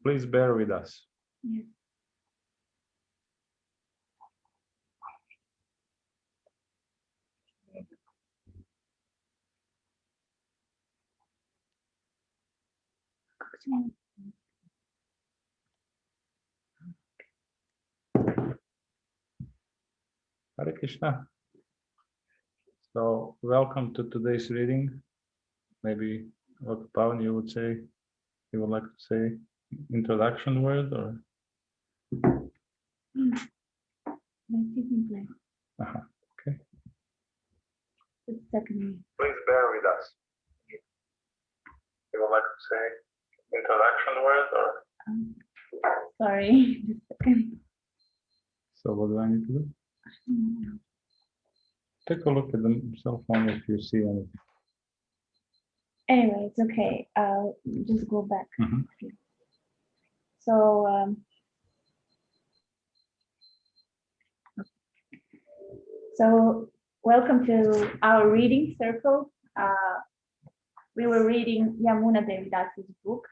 Please bear with us. Yes. Hare Krishna. So, welcome to today's reading. Maybe what Pavani you would say, you would like to say introduction word or? Okay. The second. Please bear with us. You would like to say introduction word or? Sorry, the second. So what do I need to do? Take a look at the cell phone if you see anything. Anyway, it's okay. I'll just go back. So welcome to our reading circle. We were reading Yamuna Devi Dasi's book,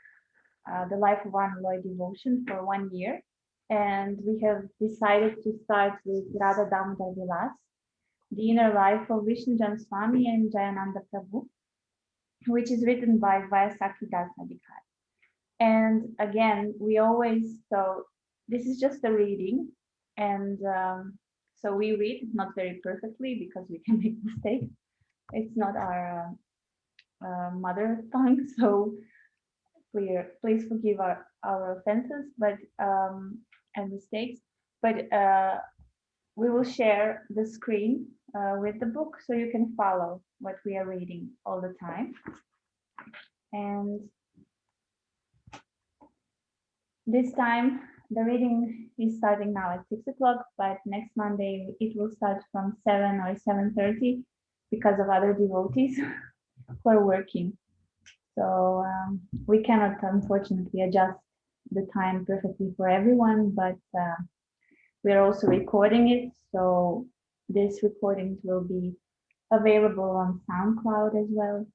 The Life of Unalloyed Devotion, for 1 year. And we have decided to start with Radha Damodara Vilasa, the inner life of Vishnu Jan Swami and Jayananda Prabhu, which is written by Vyasakhi Das Adhikar. And again, so this is just a reading. And so we read not very perfectly because we can make mistakes. It's not our mother tongue, so please forgive our offenses and mistakes. But we will share the screen with the book so you can follow what we are reading all the time. And this time the reading is starting now at 6 o'clock, but next Monday it will start from 7 or 7:30 because of other devotees who are working. So we cannot unfortunately adjust the time perfectly for everyone, but we are also recording it. So this recording will be available on SoundCloud as well.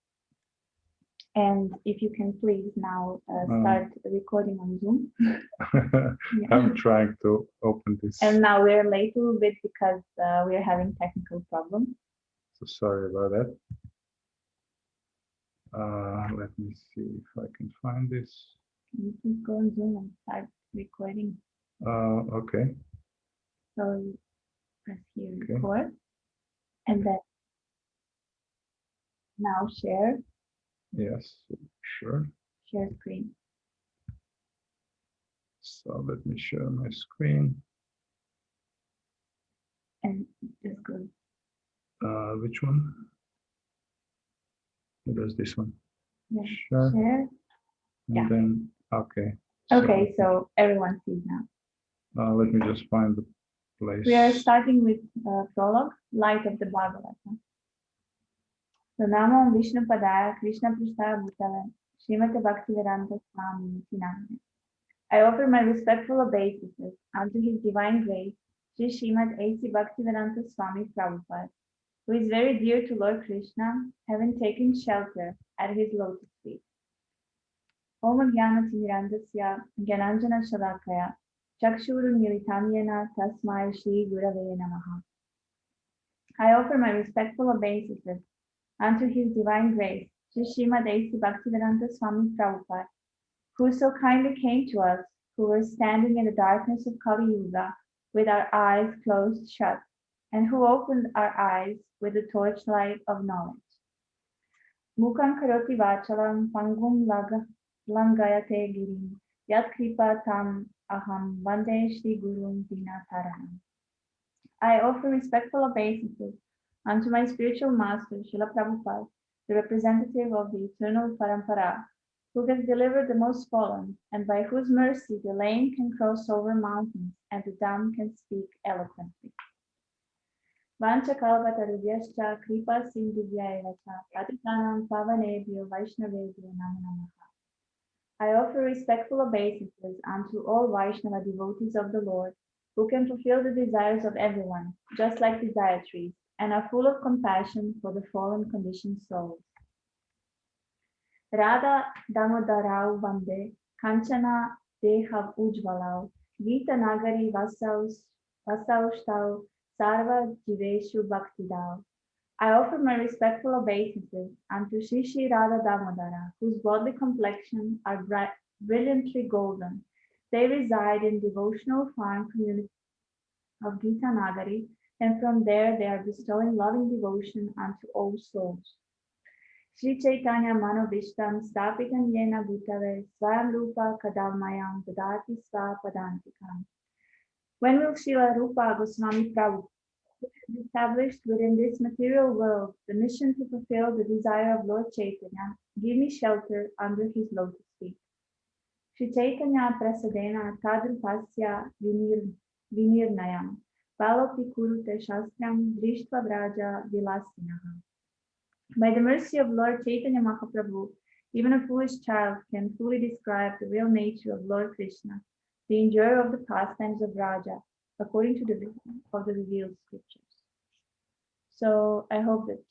And if you can please now start recording on Zoom. Yeah. I'm trying to open this. And now we're late a little bit because we're having technical problems. So sorry about that. Let me see if I can find this. You can go on Zoom and start recording. Okay. So you press here, record, and then now share. Yes, sure. Share screen. So let me share my screen. And just go. Which one? There's this one. Yeah. Sure. Share. And then, okay. Okay, so everyone sees now. Let me just find the place. We are starting with prologue, Light of the Bhagavata. So Namo Vishnu Padaya Krishna Prasthaya Bhutale Srimate Bhaktivedanta Swami Name. I offer my respectful obeisances unto His Divine Grace, Sri Srimad A.C. Bhaktivedanta Swami Prabhupada, who is very dear to Lord Krishna, having taken shelter at His lotus feet. Om Jnana Timirandasya Gyananjana Shalakaya Chakshuru Militam Yena Tasmai Shri Gurave Namaha. I offer my respectful obeisances unto His Divine Grace, Sri Srimad A.C. Bhaktivedanta Swami Prabhupada, who so kindly came to us, who were standing in the darkness of Kali Yuga with our eyes closed shut, and who opened our eyes with the torchlight of knowledge. Mukam karoti vachalam pangum langayate girim yat kripa tam aham vande shri gurum dinataranam. I offer respectful obeisances unto my spiritual master, Srila Prabhupada, the representative of the eternal Parampara, who has delivered the most fallen, and by whose mercy the lame can cross over mountains and the dumb can speak eloquently. Vancha kalpatarubhyascha kripa sindhubhyaevacha patitanam pavanebhyo vaishnavebhyo namo namaha. I offer respectful obeisances unto all Vaishnava devotees of the Lord, who can fulfill the desires of everyone, just like desire trees, and are full of compassion for the fallen conditioned souls. Radha Damodara Vilasa Kanchana dehav ujvalao, Gita nagari vasaustau, sarva jiveshu bhakti dao. I offer my respectful obeisances unto Shri Radha Damodara, whose godly complexion are brilliantly golden. They reside in devotional farm community of Gita Nagari, and from there they are bestowing loving devotion unto all souls. Sri Chaitanya Manovishtam Stapitam Yena Bhutave Swayam Rupa Kadalmayam Dadati Sva Padantikam. When will Srila Rupa Goswami Prabhu established within this material world the mission to fulfill the desire of Lord Chaitanya, give me shelter under his lotus feet. Sri Chaitanya Prasadena Tadrupasya Vinirnayam Palopi Kurute Shastram Drishtva Vraja Vilasinaha. By the mercy of Lord Chaitanya Mahaprabhu, even a foolish child can fully describe the real nature of Lord Krishna, the enjoyer of the pastimes of Raja, according to the vision of the revealed scriptures. So I hope that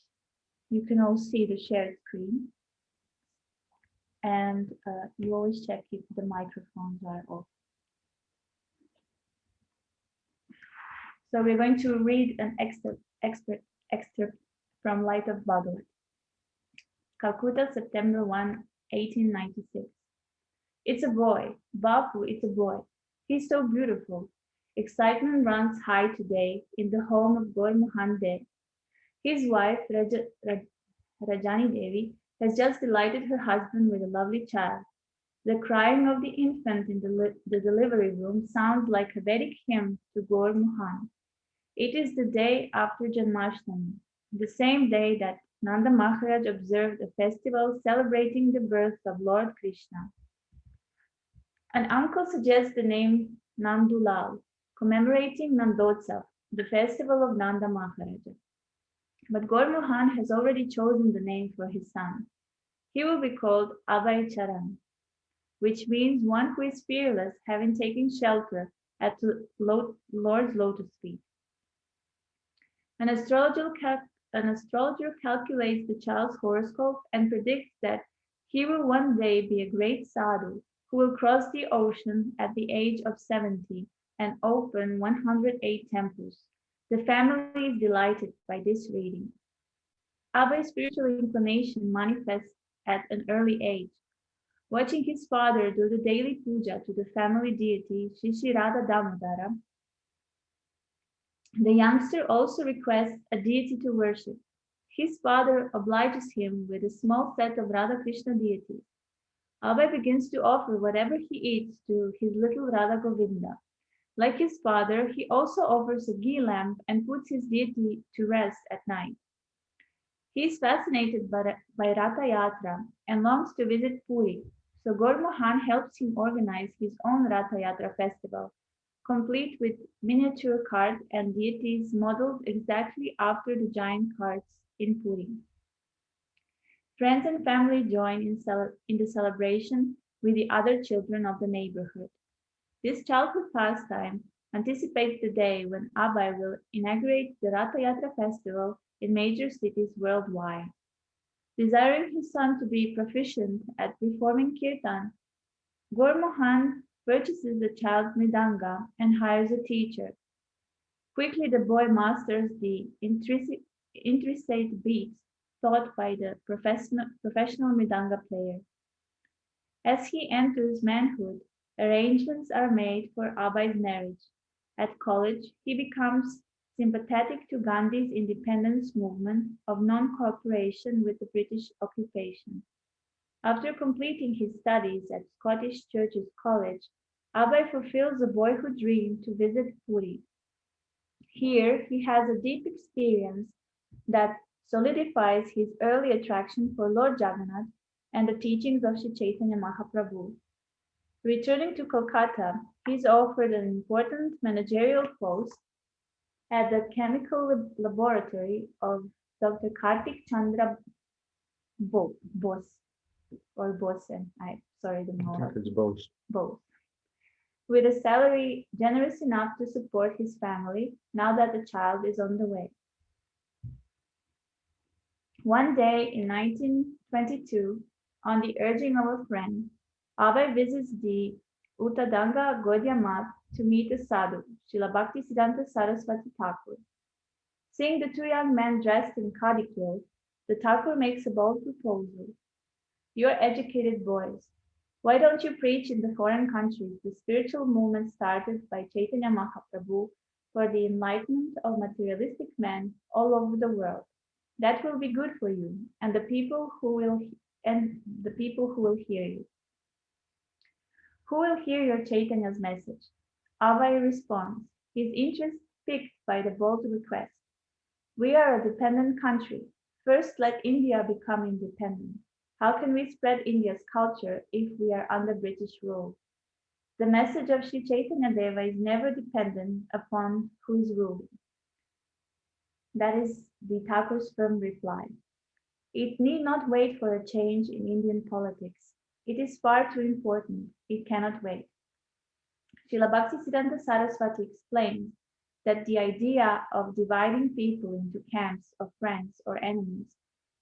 you can all see the shared screen, and you always check if the microphones are off. So we're going to read an excerpt from Light of Bhagavad. Calcutta, September 1, 1896. It's a boy. Bapu, it's a boy. He's so beautiful. Excitement runs high today in the home of Gaur Mohan De. His wife, Rajani Devi, has just delighted her husband with a lovely child. The crying of the infant in the delivery room sounds like a Vedic hymn to Gaur Mohan. It is the day after Janmashtami, the same day that Nanda Maharaj observed a festival celebrating the birth of Lord Krishna. An uncle suggests the name Nandulal, commemorating Nandotsav, the festival of Nanda Maharaja. But Gaur Mohan has already chosen the name for his son. He will be called Abhay Charan, which means one who is fearless, having taken shelter at the Lord's lotus feet. An astrologer calculates the child's horoscope and predicts that he will one day be a great sadhu who will cross the ocean at the age of 70 and open 108 temples. The family is delighted by this reading. Abhay's spiritual inclination manifests at an early age. Watching his father do the daily puja to the family deity, Shri Radha Damodara, the youngster also requests a deity to worship. His father obliges him with a small set of Radha Krishna deities. Abhay begins to offer whatever he eats to his little Radha Govinda. Like his father, he also offers a ghee lamp and puts his deity to rest at night. He is fascinated by Ratha Yatra and longs to visit Puri, so Gaur Mohan helps him organize his own Ratha Yatra festival, complete with miniature carts and deities modeled exactly after the giant carts in Puri. Friends and family join in the celebration with the other children of the neighborhood. This childhood pastime anticipates the day when Abhay will inaugurate the Ratha Yatra festival in major cities worldwide. Desiring his son to be proficient at performing kirtan, Gaur Mohan purchases the child's mridanga and hires a teacher. Quickly the boy masters the intricate beats taught by the professional mridanga player. As he enters manhood, arrangements are made for Abhay's marriage. At college, he becomes sympathetic to Gandhi's independence movement of non-cooperation with the British occupation. After completing his studies at Scottish Churches College, Abhay fulfills a boyhood dream to visit Puri. Here, he has a deep experience that solidifies his early attraction for Lord Jagannath and the teachings of Sri Chaitanya Mahaprabhu. Returning to Kolkata, he is offered an important managerial post at the chemical laboratory of Dr. Kartik Chandra Bose, or Bose, sorry, the I think it's both. Bose, with a salary generous enough to support his family now that the child is on the way. One day in 1922, on the urging of a friend, Abhay visits the Utadanga Godya Mat to meet a sadhu, Srila Bhaktisiddhanta Saraswati Thakur. Seeing the two young men dressed in khadi clothes, the Thakur makes a bold proposal. You're educated boys. Why don't you preach in the foreign countries the spiritual movement started by Chaitanya Mahaprabhu for the enlightenment of materialistic men all over the world? That will be good for you and the people who will hear you. Who will hear your Chaitanya's message? Avai responds, his interest piqued by the bold request. We are a dependent country. First, let India become independent. How can we spread India's culture if we are under British rule? The message of Sri Chaitanya Deva is never dependent upon who is ruling. That is the Thakur's firm reply. It need not wait for a change in Indian politics. It is far too important. It cannot wait. Srila Bhaktisiddhanta Saraswati explains that the idea of dividing people into camps of friends or enemies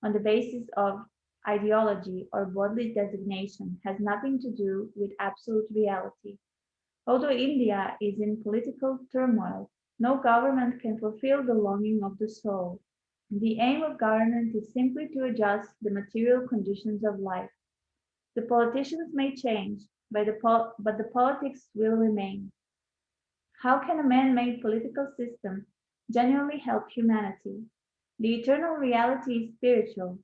on the basis of ideology or bodily designation has nothing to do with absolute reality. Although India is in political turmoil, no government can fulfill the longing of the soul. The aim of government is simply to adjust the material conditions of life. The politicians may change, but the politics will remain. How can a man-made political system genuinely help humanity? The eternal reality is spiritual.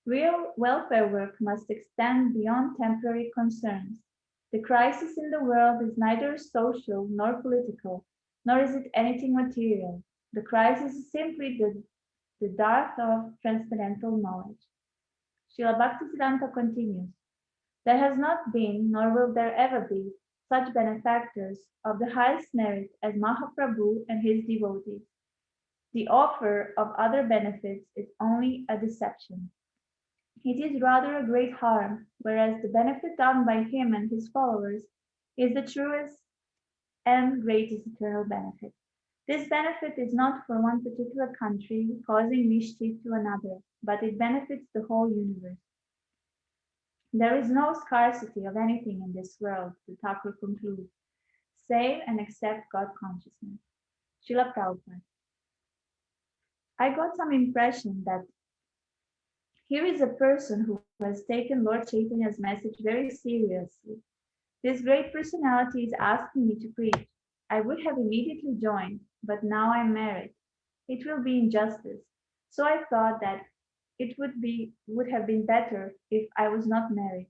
Real welfare work must extend beyond temporary concerns. The crisis in the world is neither social nor political, nor is it anything material. The crisis is simply the dearth of transcendental knowledge. Srila Bhaktisiddhanta continues, there has not been, nor will there ever be, such benefactors of the highest merit as Mahaprabhu and his devotees. The offer of other benefits is only a deception. It is rather a great harm, whereas the benefit done by him and his followers is the truest and greatest eternal benefit. This benefit is not for one particular country causing mischief to another, but it benefits the whole universe. There is no scarcity of anything in this world, the Thakur concludes, save and accept God consciousness. Srila Prabhupada. I got some impression that here is a person who has taken Lord Chaitanya's message very seriously. This great personality is asking me to preach. I would have immediately joined, but now I'm married. It will be injustice. So I thought that it would have been better if I was not married.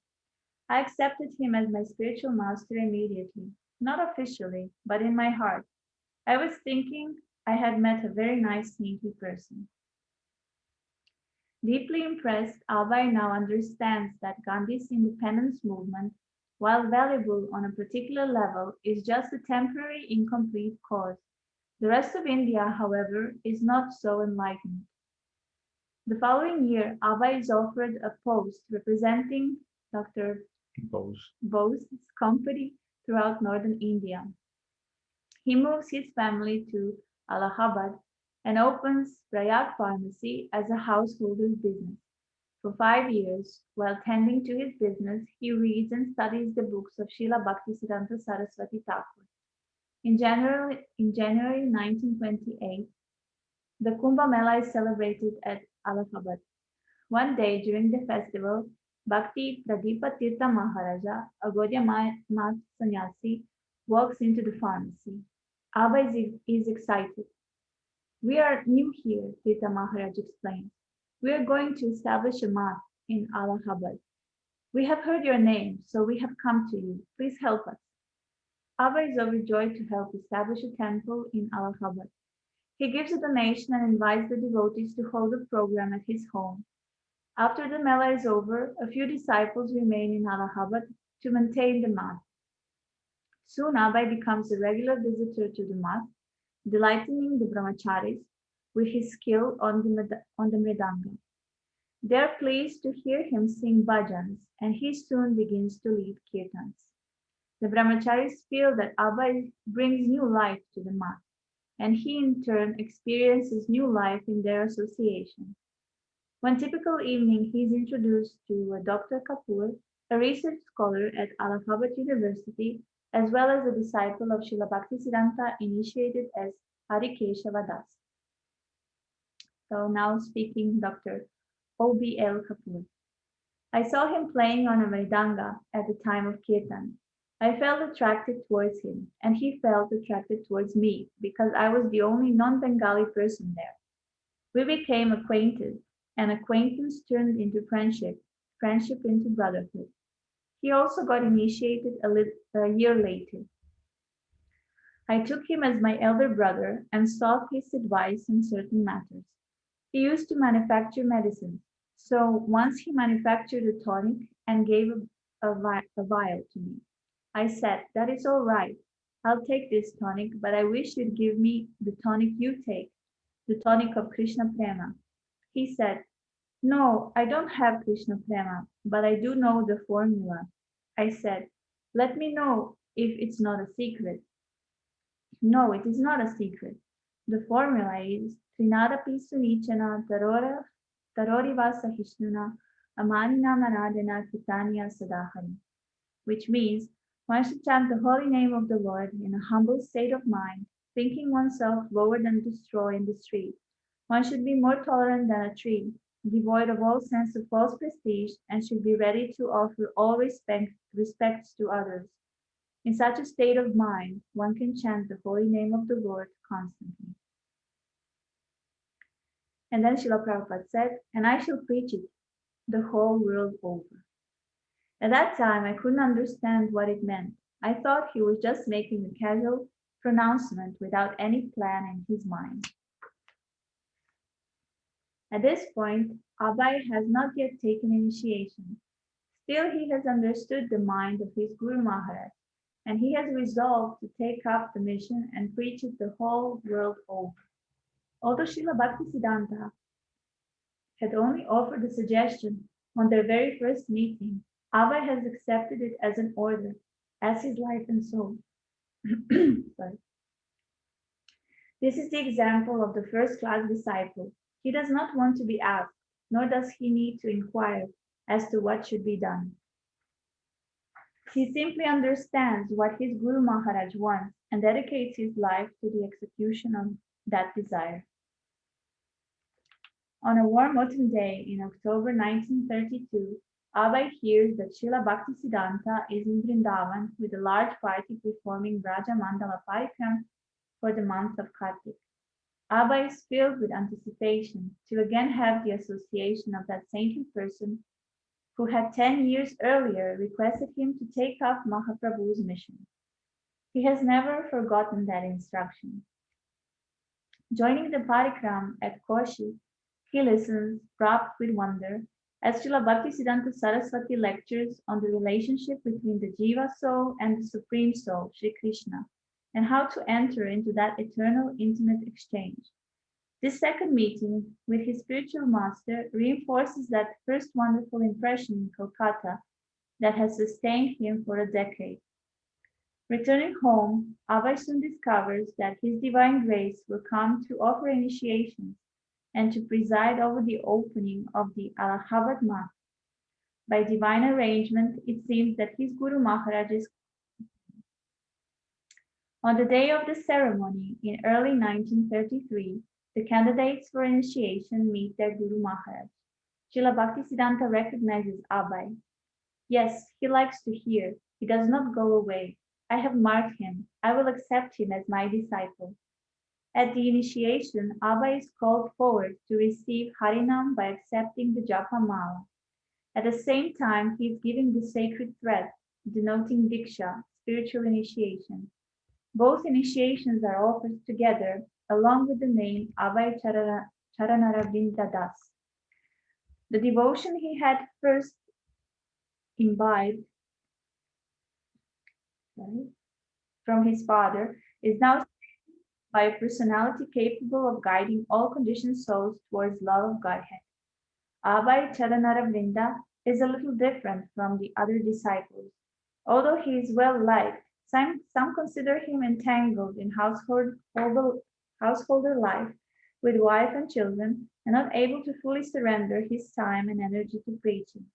I accepted him as my spiritual master immediately, not officially, but in my heart. I was thinking I had met a very nice, sneaky person. Deeply impressed, Abhay now understands that Gandhi's independence movement, while valuable on a particular level, is just a temporary, incomplete cause. The rest of India, however, is not so enlightened. The following year, Abhay is offered a post representing Dr. Bose's company throughout northern India. He moves his family to Allahabad and opens Prayag Pharmacy as a householder's business. For 5 years, while tending to his business, he reads and studies the books of Srila Bhaktisiddhanta Saraswati Thakur. In January 1928, the Kumbh Mela is celebrated at Allahabad. One day during the festival, Bhakti Pradipa Tirtha Maharaja, a Gaudiya Math sannyasi, walks into the pharmacy. Abba is excited. We are new here, Tirtha Maharaj explains. We are going to establish a math in Allahabad. We have heard your name, so we have come to you. Please help us. Abba is overjoyed to help establish a temple in Allahabad. He gives a donation and invites the devotees to hold a program at his home. After the Mela is over, a few disciples remain in Allahabad to maintain the math. Soon Abhay becomes a regular visitor to the math, delighting the brahmacharis with his skill on the mridanga. They are pleased to hear him sing bhajans, and he soon begins to lead kirtans. The brahmacharis feel that Abhay brings new life to the math, and he in turn experiences new life in their association. One typical evening, he is introduced to Dr. Kapoor, a research scholar at Allahabad University, as well as a disciple of Srila Bhaktisiddhanta initiated as Harikatha Das. So now speaking Dr. O.B.L. Kapoor. I saw him playing on a mridanga at the time of Kirtan. I felt attracted towards him, and he felt attracted towards me because I was the only non-Bengali person there. We became acquainted, and acquaintance turned into friendship, friendship into brotherhood. He also got initiated a year later. I took him as my elder brother and sought his advice on certain matters. He used to manufacture medicines, so once he manufactured a tonic and gave a vial to me. I said, that is all right. I'll take this tonic, but I wish you'd give me the tonic you take, the tonic of Krishna Prema. He said, no, I don't have Krishna Prema, but I do know the formula. I said, let me know if it's not a secret. No, it is not a secret. The formula is Trinadapi Sunichana Tarorivasa Hishnuna Amanina Maradena Kitania Sadahari, which means one should chant the holy name of the Lord in a humble state of mind, thinking oneself lower than a straw in the street. One should be more tolerant than a tree, devoid of all sense of false prestige, and should be ready to offer all respects to others. In such a state of mind, one can chant the holy name of the Lord constantly. And then Srila Prabhupada said, and I shall preach it the whole world over. At that time, I couldn't understand what it meant. I thought he was just making a casual pronouncement without any plan in his mind. At this point, Abhay has not yet taken initiation. Still, he has understood the mind of his Guru Maharaj, and he has resolved to take up the mission and preach it the whole world over. Although Srila Bhaktisiddhanta had only offered a suggestion on their very first meeting, Abhay has accepted it as an order, as his life and soul. Sorry. This is the example of the first-class disciple. He does not want to be asked, nor does he need to inquire as to what should be done. He simply understands what his Guru Maharaj wants and dedicates his life to the execution of that desire. On a warm autumn day in October 1932, Abhay hears that Srila Bhaktisiddhanta is in Vrindavan with a large party performing Braja Mandala Parikram for the month of Kartik. Abhay is filled with anticipation to again have the association of that saintly person who had 10 years earlier requested him to take up Mahaprabhu's mission. He has never forgotten that instruction. Joining the parikram at Koshi, he listens, rapt with wonder, as Srila Bhaktisiddhanta Saraswati lectures on the relationship between the Jiva soul and the Supreme Soul, Sri Krishna, and how to enter into that eternal intimate exchange. This second meeting with his spiritual master reinforces that first wonderful impression in Kolkata that has sustained him for a decade. Returning home, Abhay soon discovers that His Divine Grace will come to offer initiations and to preside over the opening of the Allahabad Math. By divine arrangement, it seems that his Guru Maharaj is. On the day of the ceremony in early 1933, the candidates for initiation meet their Guru Maharaj. Srila Bhaktisiddhanta recognizes Abhay. Yes, he likes to hear. He does not go away. I have marked him. I will accept him as my disciple. At the initiation, Abhay is called forward to receive Harinam by accepting the Japa Mala. At the same time, he is given the sacred thread, denoting Diksha, spiritual initiation. Both initiations are offered together, along with the name Abhay Charanaravinda Das. The devotion he had first imbibed from his father is now by a personality capable of guiding all conditioned souls towards love of Godhead. Abhay Charanaravinda is a little different from the other disciples. Although he is well liked, some consider him entangled in householder life with wife and children and not able to fully surrender his time and energy to preaching.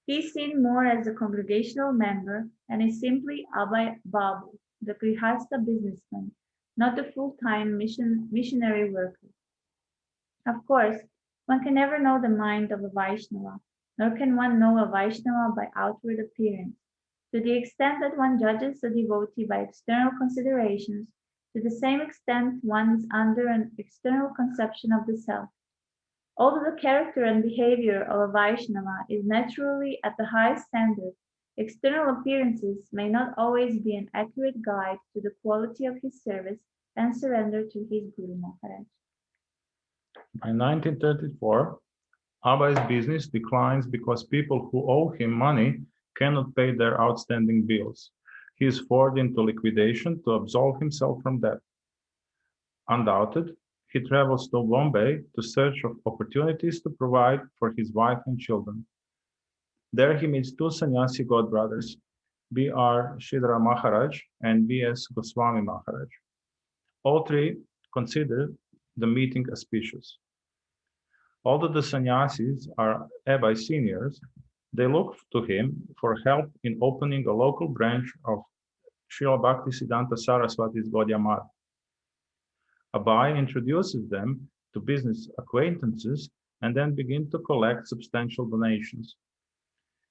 He is seen more as a congregational member and is simply Abai Babu, the Grihastha businessman, not a full-time missionary worker. Of course, one can never know the mind of a Vaishnava, nor can one know a Vaishnava by outward appearance. To the extent that one judges a devotee by external considerations, to the same extent one is under an external conception of the self. Although the character and behavior of a Vaishnava is naturally at the highest standard, external appearances may not always be an accurate guide to the quality of his service and surrender to his Guru Maharaj. By 1934, Abai's business declines because people who owe him money cannot pay their outstanding bills. He is forced into liquidation to absolve himself from debt. Undoubted, he travels to Bombay to search of opportunities to provide for his wife and children. There he meets two sannyasi godbrothers, B.R. Shridhara Maharaj and B.S. Goswami Maharaj. All three consider the meeting auspicious. Although the sannyasis are Abai seniors, they look to him for help in opening a local branch of Srila Bhaktisiddhanta Saraswati's Gaudiya Math. Abai introduces them to business acquaintances and then begin to collect substantial donations.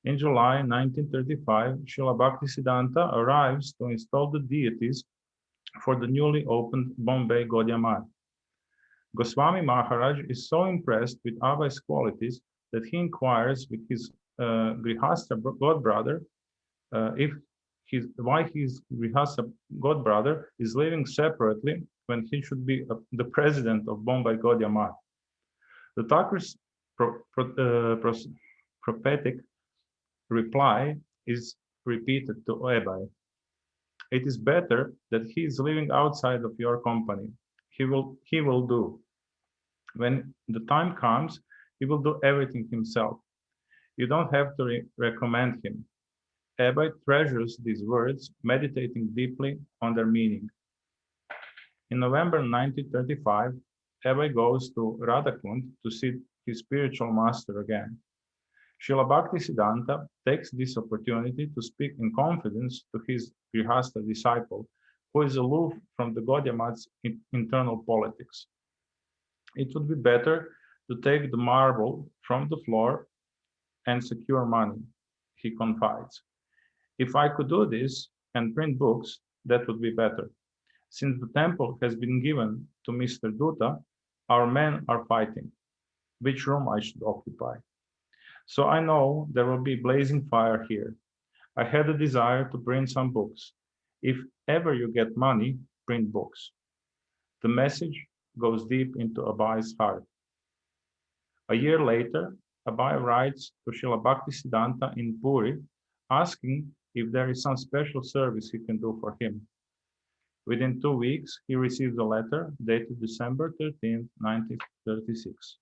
In July 1935, Srila Bhaktisiddhanta arrives to install the deities for the newly opened Bombay Gaudiya Math. Goswami Maharaj is so impressed with Abai's qualities that he inquires with his Grihastha godbrother why his Grihastha godbrother is living separately when he should be the president of Bombay Gaudiya Math. The Thakur's prophetic reply is repeated to Abai. It is better that he is living outside of your company. He will do. When the time comes, he will do everything himself. You don't have to recommend him. Abai treasures these words, meditating deeply on their meaning. In November 1935, Abai goes to Radhakund to see his spiritual master again. Srila Bhaktisiddhanta takes this opportunity to speak in confidence to his Grihastha disciple, who is aloof from the Gaudiya Math's internal politics. It would be better to take the marble from the floor and secure money, he confides. If I could do this and print books, that would be better. Since the temple has been given to Mr. Dutta, our men are fighting which room I should occupy. So I know there will be blazing fire here. I had a desire to print some books. If ever you get money, print books. The message goes deep into Abai's heart. A year later, Abai writes to Srila Bhaktisiddhanta in Puri, asking if there is some special service he can do for him. Within 2 weeks, he receives a letter dated December 13, 1936.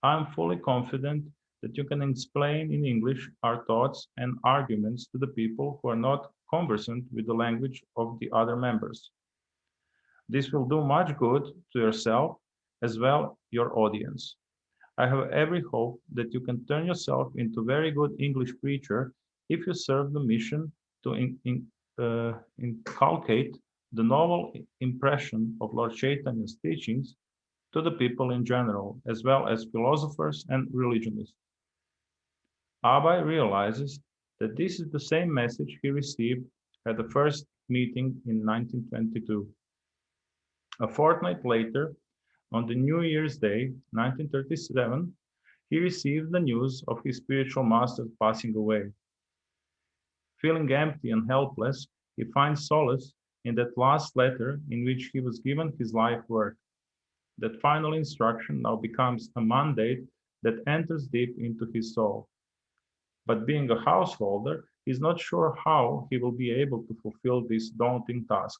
I am fully confident that you can explain in English our thoughts and arguments to the people who are not conversant with the language of the other members. This will do much good to yourself as well your audience. I have every hope that you can turn yourself into a very good English preacher if you serve the mission to inculcate the novel impression of Lord Chaitanya's teachings to the people in general, as well as philosophers and religionists. Abai realizes that this is the same message he received at the first meeting in 1922. A fortnight later, on the New Year's Day, 1937, he received the news of his spiritual master passing away. Feeling empty and helpless, he finds solace in that last letter in which he was given his life work. That final instruction now becomes a mandate that enters deep into his soul. But being a householder, he is not sure how he will be able to fulfill this daunting task.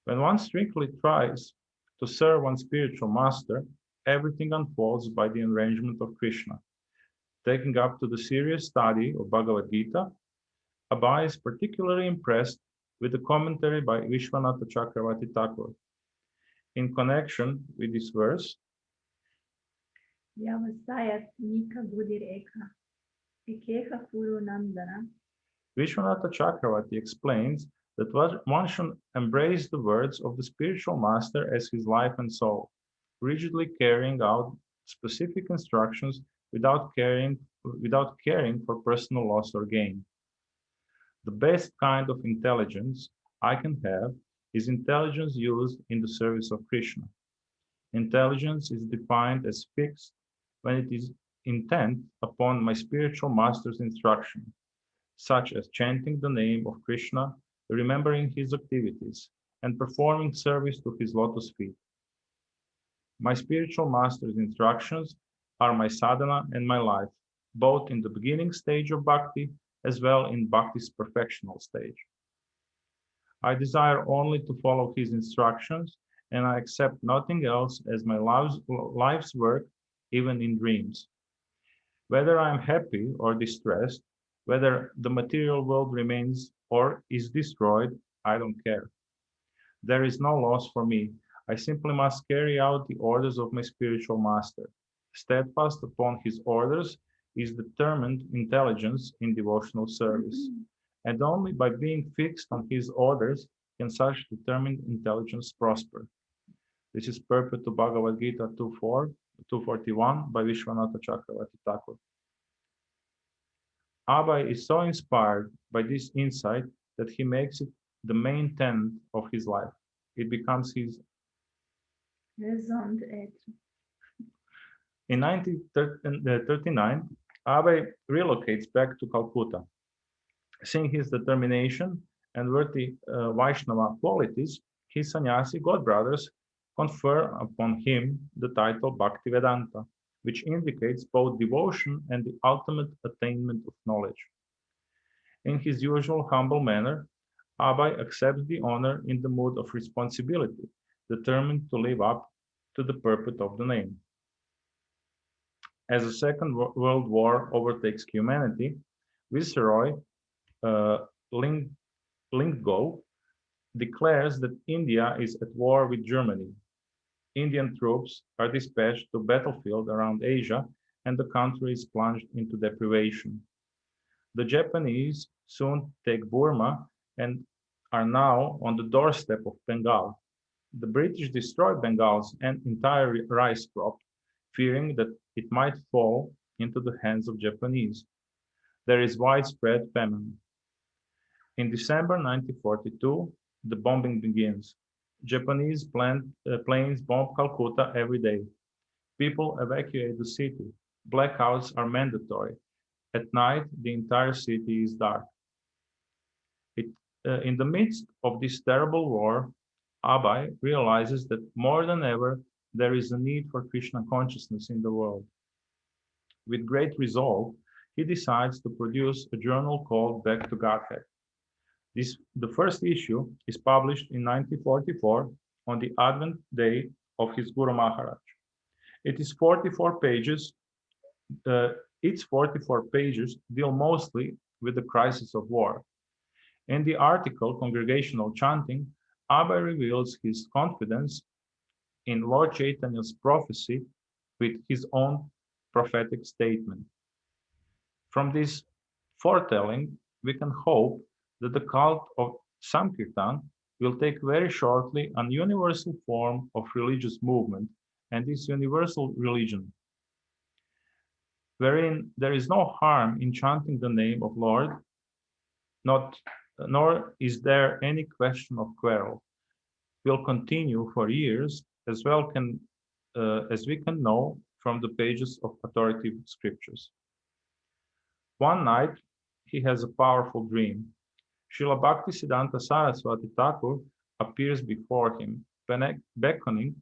When one strictly tries to serve one's spiritual master, everything unfolds by the arrangement of Krishna. Taking up to the serious study of Bhagavad Gita, Abai is particularly impressed with the commentary by Vishwanatha Chakravarti Thakur. In connection with this verse, Vyavasayat Nika Budir Eka, Ekeha Kuru Nandana. Vishwanatha Chakravarti explains that one should embrace the words of the spiritual master as his life and soul, rigidly carrying out specific instructions without caring for personal loss or gain. The best kind of intelligence I can have is intelligence used in the service of Krishna. Intelligence is defined as fixed when it is intent upon my spiritual master's instruction, such as chanting the name of Krishna, remembering his activities, and performing service to his lotus feet. My spiritual master's instructions are my sadhana and my life, both in the beginning stage of bhakti as well in bhakti's perfectional stage. I desire only to follow his instructions, and I accept nothing else as my life's work, even in dreams. Whether I am happy or distressed, whether the material world remains or is destroyed, I don't care. There is no loss for me. I simply must carry out the orders of my spiritual master. Steadfast upon his orders is determined intelligence in devotional service. And only by being fixed on his orders can such determined intelligence prosper. This is purport to Bhagavad Gita 241 by Vishwanatha Chakravarti Thakur. Abhay is so inspired by this insight that he makes it the main tenet of his life. It becomes his. Raison d'être. In 1939, Abhay relocates back to Calcutta. Seeing his determination and worthy Vaishnava qualities, his sannyasi godbrothers confer upon him the title Bhaktivedanta, which indicates both devotion and the ultimate attainment of knowledge. In his usual humble manner, Abhay accepts the honor in the mood of responsibility, determined to live up to the purport of the name. As the Second World War overtakes humanity, Viceroy Lindgow declares that India is at war with Germany. Indian troops are dispatched to battlefield around Asia, and the country is plunged into deprivation. The Japanese soon take Burma and are now on the doorstep of Bengal. The British destroy Bengal's entire rice crop, fearing that it might fall into the hands of Japanese. There is widespread famine. In December 1942, the bombing begins. Japanese planes bomb Calcutta every day. People evacuate the city. Blackouts are mandatory. At night, the entire city is dark. In the midst of this terrible war, Abhay realizes that more than ever, there is a need for Krishna consciousness in the world. With great resolve, he decides to produce a journal called Back to Godhead. The first issue is published in 1944 on the Advent day of his Guru Maharaj. Its 44 pages deal mostly with the crisis of war. In the article Congregational Chanting, Abhay reveals his confidence in Lord Chaitanya's prophecy with his own prophetic statement. From this foretelling, we can hope that the cult of Sankirtan will take very shortly an universal form of religious movement, and this universal religion, wherein there is no harm in chanting the name of Lord, nor is there any question of quarrel, will continue for years, as we can know from the pages of authoritative scriptures. One night, he has a powerful dream. Srila Bhaktisiddhanta Saraswati Thakur appears before him, beckoning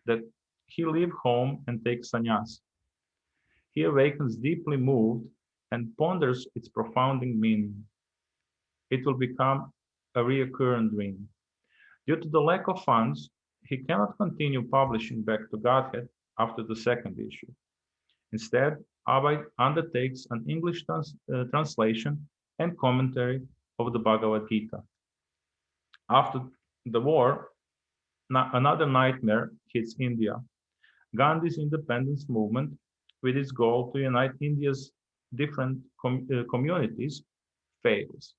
that he leave home and take sannyas. He awakens deeply moved and ponders its profounding meaning. It will become a recurrent dream. Due to the lack of funds, he cannot continue publishing Back to Godhead after the second issue. Instead, Abhay undertakes an English translation and commentary of the Bhagavad Gita. After the war, another nightmare hits India. Gandhi's independence movement with its goal to unite India's different communities, fails.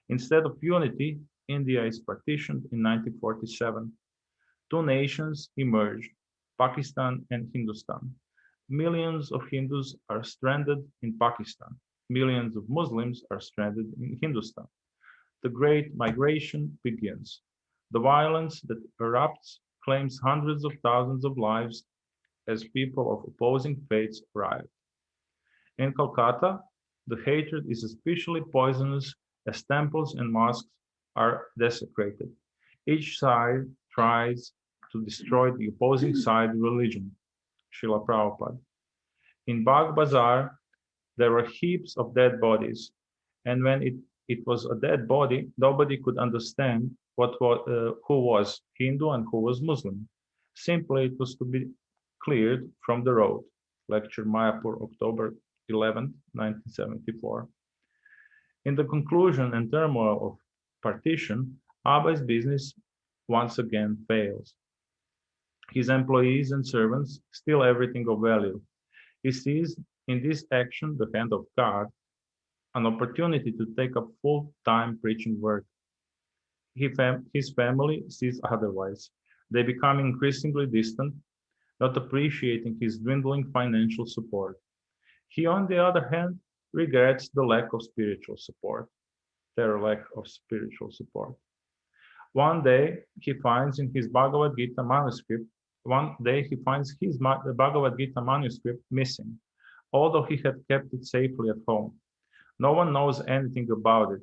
Instead of unity, India is partitioned in 1947. Two nations emerged, Pakistan and Hindustan. Millions of Hindus are stranded in Pakistan. Millions of Muslims are stranded in Hindustan. The Great Migration begins. The violence that erupts claims hundreds of thousands of lives as people of opposing faiths riot. In Calcutta, the hatred is especially poisonous as temples and mosques are desecrated. Each side tries to destroy the opposing side religion. Srila Prabhupada. In Bagh Bazar, there were heaps of dead bodies, and when it was a dead body, nobody could understand who was Hindu and who was Muslim. Simply, it was to be cleared from the road. Lecture Mayapur, October 11, 1974. In the conclusion and turmoil of partition, Abba's business once again fails. His employees and servants steal everything of value. He sees in this action the hand of God, an opportunity to take up full-time preaching work. His family sees otherwise. They become increasingly distant, not appreciating his dwindling financial support. He, on the other hand, regrets the lack of spiritual support, their lack of spiritual support. One day, he finds in his Bhagavad Gita manuscript, Bhagavad Gita manuscript missing, although he had kept it safely at home. No one knows anything about it.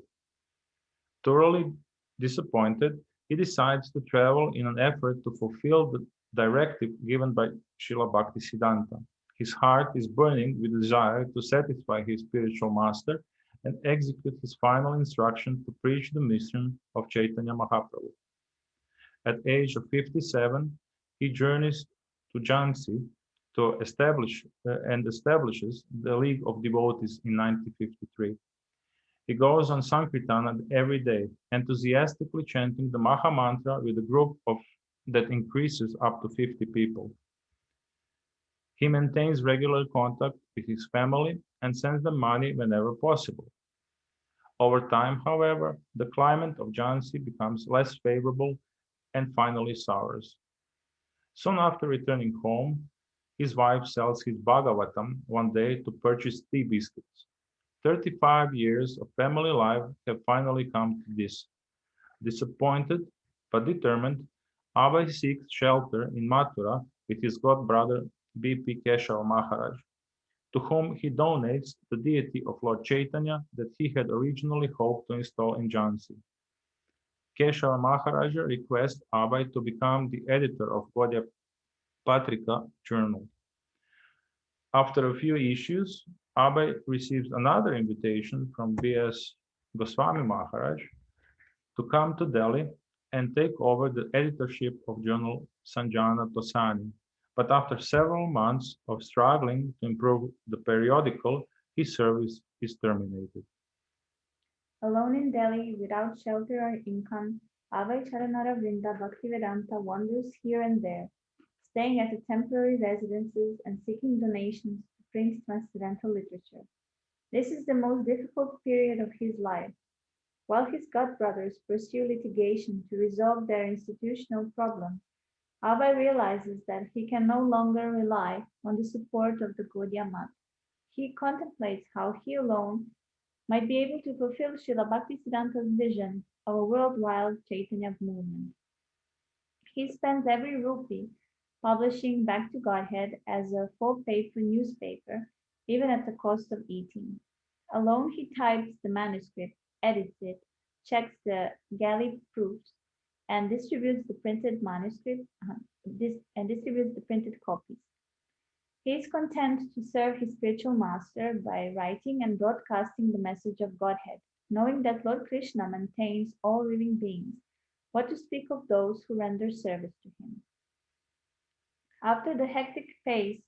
Thoroughly disappointed, he decides to travel in an effort to fulfill the directive given by Srila Bhaktisiddhanta. His heart is burning with desire to satisfy his spiritual master and execute his final instruction to preach the mission of Chaitanya Mahaprabhu. At the age of 57, he journeys to Jhansi to establishes the League of Devotees in 1953. He goes on Sankirtana every day, enthusiastically chanting the Maha Mantra with a group that increases up to 50 people. He maintains regular contact with his family and sends them money whenever possible. Over time, however, the climate of Jhansi becomes less favorable and finally sours. Soon after returning home, his wife sells his Bhagavatam one day to purchase tea biscuits. 35 years of family life have finally come to this. Disappointed but determined, Abhay seeks shelter in Mathura with his god-brother B.P. Keshava Maharaj, to whom he donates the deity of Lord Chaitanya that he had originally hoped to install in Jhansi. Keshava Maharaja requests Abhay to become the editor of Gaudiya Patrika journal. After a few issues, Abhay receives another invitation from B.S. Goswami Maharaj to come to Delhi and take over the editorship of journal Sanjana Tosani. But after several months of struggling to improve the periodical, his service is terminated. Alone in Delhi, without shelter or income, Abhay Charanara Vrinda Bhaktivedanta wanders here and there, staying at the temporary residences and seeking donations to print transcendental literature. This is the most difficult period of his life. While his godbrothers pursue litigation to resolve their institutional problems, Abhay realizes that he can no longer rely on the support of the Gaudiya Math. He contemplates how he alone might be able to fulfill Srila Bhaktisiddhanta's vision of a worldwide Chaitanya movement. He spends every rupee publishing Back to Godhead as a full-paper newspaper, even at the cost of eating. Alone he types the manuscript, edits it, checks the galley proofs, and distributes the printed manuscript and distributes the printed copies. He is content to serve his spiritual master by writing and broadcasting the message of Godhead, knowing that Lord Krishna maintains all living beings. What to speak of those who render service to him? After the hectic pace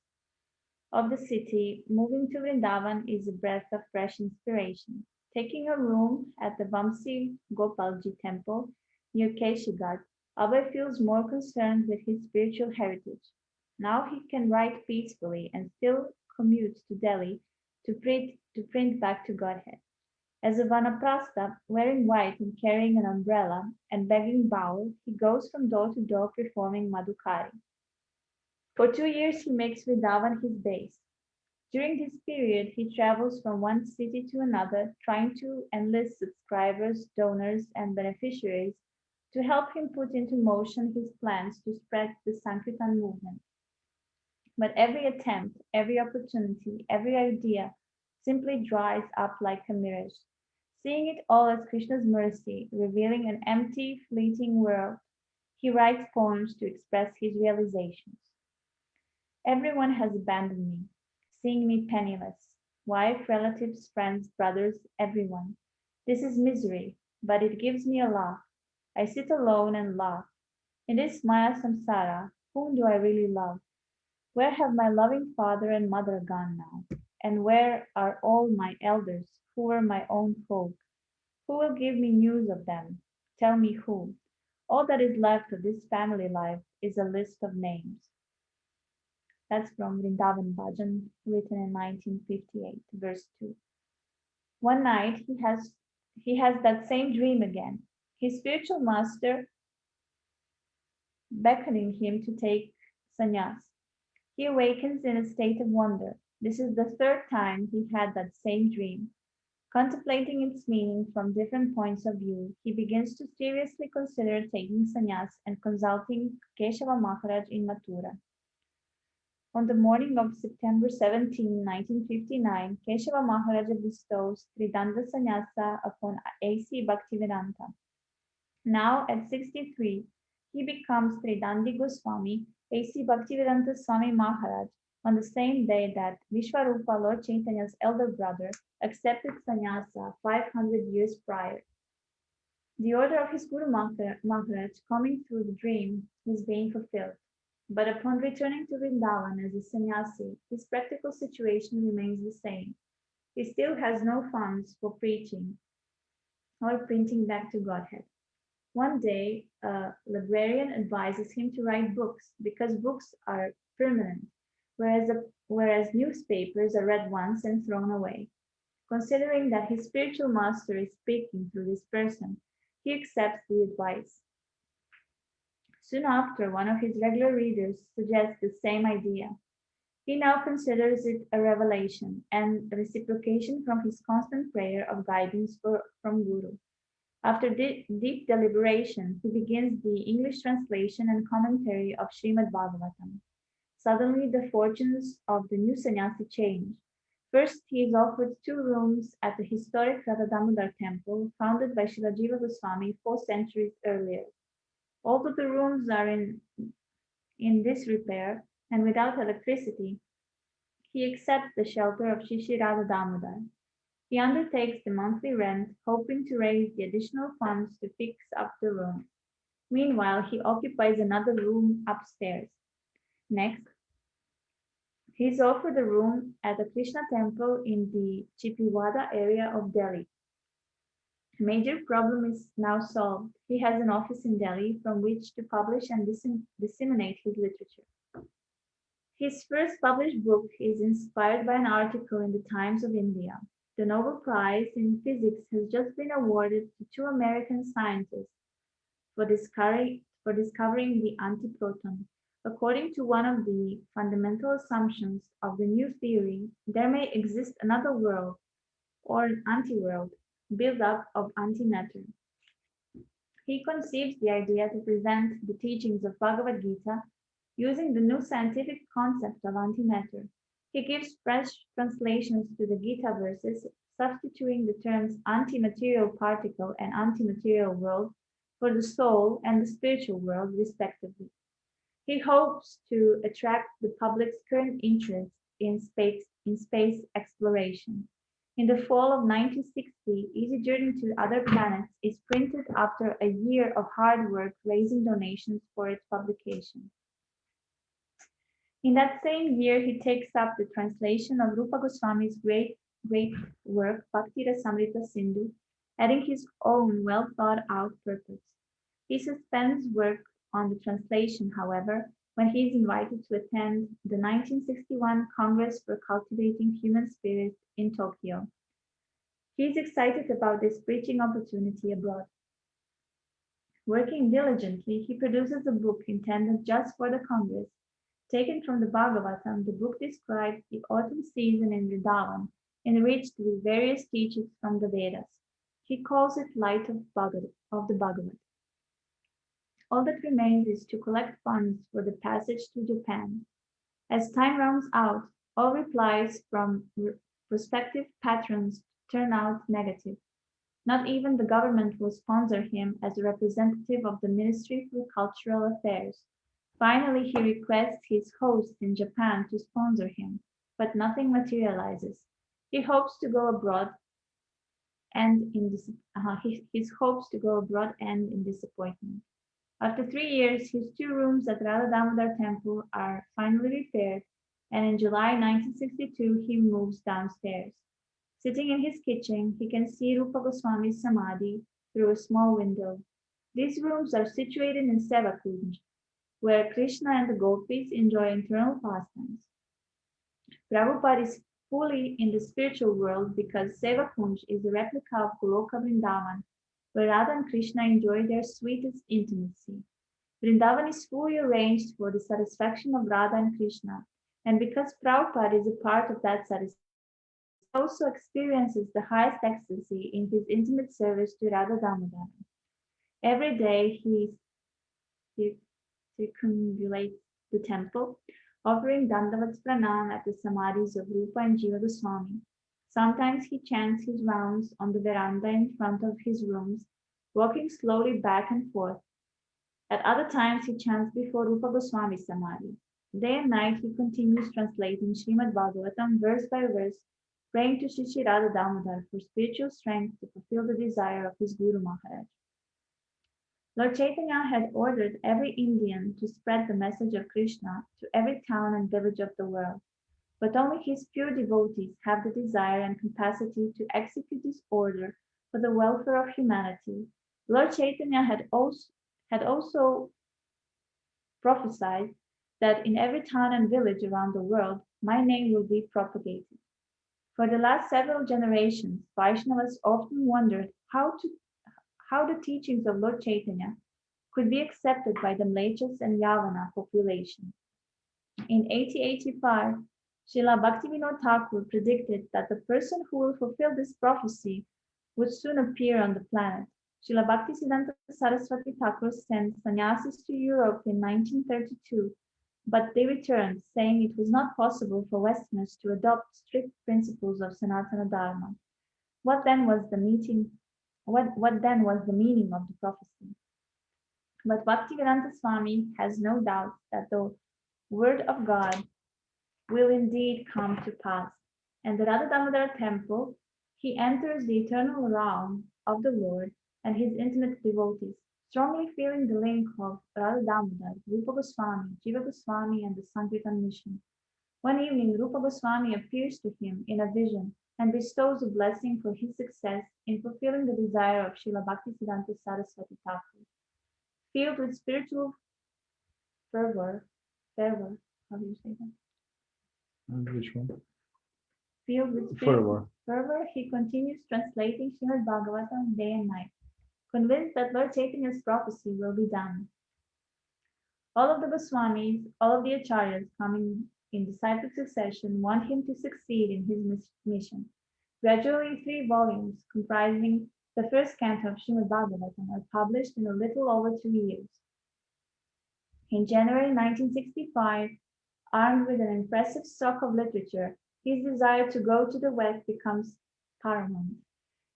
of the city, moving to Vrindavan is a breath of fresh inspiration. Taking a room at the Vamsi Gopalji temple near Keshigat, Abhay feels more concerned with his spiritual heritage. Now he can write peacefully and still commute to Delhi to print back to Godhead. As a vanaprastha, wearing white and carrying an umbrella and begging bowl, he goes from door to door performing madhukari. For 2 years, he makes Vrindavan his base. During this period, he travels from one city to another, trying to enlist subscribers, donors, and beneficiaries to help him put into motion his plans to spread the Sankirtan movement. But every attempt, every opportunity, every idea simply dries up like a mirage. Seeing it all as Krishna's mercy, revealing an empty, fleeting world, he writes poems to express his realizations. Everyone has abandoned me, seeing me penniless. Wife, relatives, friends, brothers, everyone. This is misery, but it gives me a laugh. I sit alone and laugh. In this Maya samsara, whom do I really love? Where have my loving father and mother gone now? And where are all my elders, who were my own folk? Who will give me news of them? Tell me who. All that is left of this family life is a list of names. That's from Vrindavan Bhajan, written in 1958, verse 2. One night he has that same dream again. His spiritual master beckoning him to take sannyas. He awakens in a state of wonder. This is the third time he had that same dream. Contemplating its meaning from different points of view, he begins to seriously consider taking sannyas and consulting Keshava Maharaj in Mathura. On the morning of September 17, 1959, Keshava Maharaja bestows Tridanda Sannyasa upon A.C. Bhaktivedanta. Now at 63, he becomes Tridandi Goswami, A.C. Bhaktivedanta Swami Maharaj, on the same day that Vishwarupa, Lord Chaitanya's elder brother, accepted sannyasa 500 years prior. The order of his Guru Maharaj coming through the dream is being fulfilled. But upon returning to Vrindavan as a sannyasi, his practical situation remains the same. He still has no funds for preaching or printing back to Godhead. One day, a librarian advises him to write books because books are permanent, whereas newspapers are read once and thrown away. Considering that his spiritual master is speaking through this person, he accepts the advice. Soon after, one of his regular readers suggests the same idea. He now considers it a revelation and a reciprocation from his constant prayer of guidance from Guru. After deep deliberation, he begins the English translation and commentary of Srimad Bhagavatam. Suddenly, the fortunes of the new sannyasi change. First, he is offered 2 rooms at the historic Radha Damodara temple, founded by Srila Jiva Goswami 4 centuries earlier. Although the rooms are in disrepair and without electricity, he accepts the shelter of Shishi Radha Damodar. He undertakes the monthly rent, hoping to raise the additional funds to fix up the room. Meanwhile, he occupies another room upstairs. Next, he is offered a room at the Krishna temple in the Chippiwada area of Delhi. A major problem is now solved. He has an office in Delhi from which to publish and disseminate his literature. His first published book is inspired by an article in the Times of India. The Nobel Prize in Physics has just been awarded to 2 American scientists for discovering the antiproton. According to one of the fundamental assumptions of the new theory, there may exist another world, or an anti-world, built up of antimatter. He conceives the idea to present the teachings of Bhagavad Gita using the new scientific concept of antimatter. He gives fresh translations to the Gita verses, substituting the terms anti-material particle and anti-material world for the soul and the spiritual world, respectively. He hopes to attract the public's current interest in space exploration. In the fall of 1960, Easy Journey to Other Planets is printed after a year of hard work raising donations for its publication. In that same year, he takes up the translation of Rupa Goswami's great work, Bhakti Rasamrita Sindhu, adding his own well-thought-out purpose. He suspends work on the translation, however, when he is invited to attend the 1961 Congress for Cultivating Human Spirit in Tokyo. He is excited about this preaching opportunity abroad. Working diligently, he produces a book intended just for the Congress. Taken from the Bhagavatam, the book describes the autumn season in Vrindavan, enriched with various teachings from the Vedas. He calls it Light of the Bhagavad. All that remains is to collect funds for the passage to Japan. As time runs out, all replies from prospective patrons turn out negative. Not even the government will sponsor him as a representative of the Ministry for Cultural Affairs. Finally, he requests his host in Japan to sponsor him, but nothing materializes. He hopes to go abroad and his hopes to go abroad end in disappointment. After 3 years, his 2 rooms at Radha Damodara Temple are finally repaired, and in July 1962, he moves downstairs. Sitting in his kitchen, he can see Rupa Goswami's Samadhi through a small window. These rooms are situated in Sevakunj, where Krishna and the gopis enjoy internal pastimes. Prabhupada is fully in the spiritual world because Sevakunj is a replica of Loka Vrindavan, where Radha and Krishna enjoy their sweetest intimacy. Vrindavan is fully arranged for the satisfaction of Radha and Krishna, and because Prabhupada is a part of that satisfaction, he also experiences the highest ecstasy in his intimate service to Radha Damodara. Every day he circumambulates the temple, offering Dandavats Pranam at the samadhis of Rupa and Jiva Goswami. Sometimes he chants his rounds on the veranda in front of his rooms, walking slowly back and forth. At other times he chants before Rupa Goswami's Samadhi. Day and night he continues translating Srimad Bhagavatam verse by verse, praying to Shri Radha Damodar for spiritual strength to fulfill the desire of his Guru Maharaj. Lord Chaitanya had ordered every Indian to spread the message of Krishna to every town and village of the world, but only his pure devotees have the desire and capacity to execute this order for the welfare of humanity. Lord Chaitanya had also prophesied that in every town and village around the world, my name will be propagated. For the last several generations, Vaishnavas often wondered how the teachings of Lord Chaitanya could be accepted by the Mlechas and Yavana population. In 1885, Srila Bhaktivinoda Thakur predicted that the person who will fulfill this prophecy would soon appear on the planet. Srila Bhaktisiddhanta Saraswati Thakur sent sannyasis to Europe in 1932, but they returned, saying it was not possible for Westerners to adopt strict principles of Sanatana Dharma. What then was the meaning of the prophecy? But Bhaktivedanta Swami has no doubt that the word of God will indeed come to pass. And the Radha Damodara temple, he enters the eternal realm of the Lord and his intimate devotees, strongly feeling the link of Radha Damodar, Rupa Goswami, Jiva Goswami, and the Sankirtan mission. One evening, Rupa Goswami appears to him in a vision and bestows a blessing for his success in fulfilling the desire of Srila Bhaktisiddhanta Saraswati Thakur. Filled with spiritual fervor, how do you say that? Which one? Filled with spiritual fervor, he continues translating Srimad Bhagavatam day and night, convinced that Lord Chaitanya's prophecy will be done. All of the Goswamis, all of the Acharyas coming in disciplic succession want him to succeed in his mission. Gradually, 3 volumes comprising the first canto of Srimad Bhagavatam are published in a little over 2 years. In January 1965, armed with an impressive stock of literature, his desire to go to the West becomes paramount.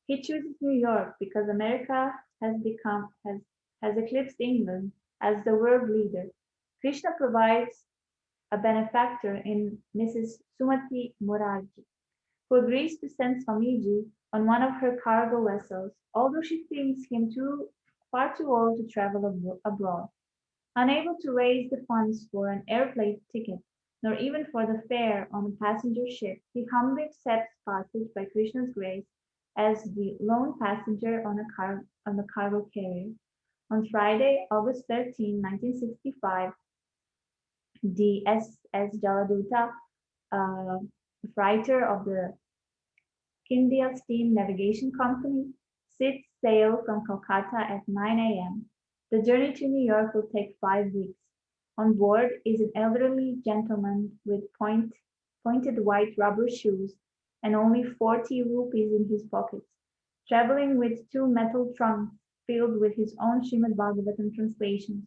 He chooses New York because America has eclipsed England as the world leader. Krishna provides a benefactor in Mrs. Sumati Morarji, who agrees to send Swamiji on one of her cargo vessels, although she thinks him far too old to travel abroad. Unable to raise the funds for an airplane ticket, nor even for the fare on a passenger ship, he humbly accepts passage by Krishna's grace as the lone passenger on a cargo carrier. On Friday, August 13, 1965, The SS Jaladuta, freighter of the India Steam Navigation Company, sets sail from Calcutta at 9 a.m. The journey to New York will take 5 weeks. On board is an elderly gentleman with pointed white rubber shoes and only 40 rupees in his pockets, traveling with 2 metal trunks filled with his own Srimad Bhagavatam translations.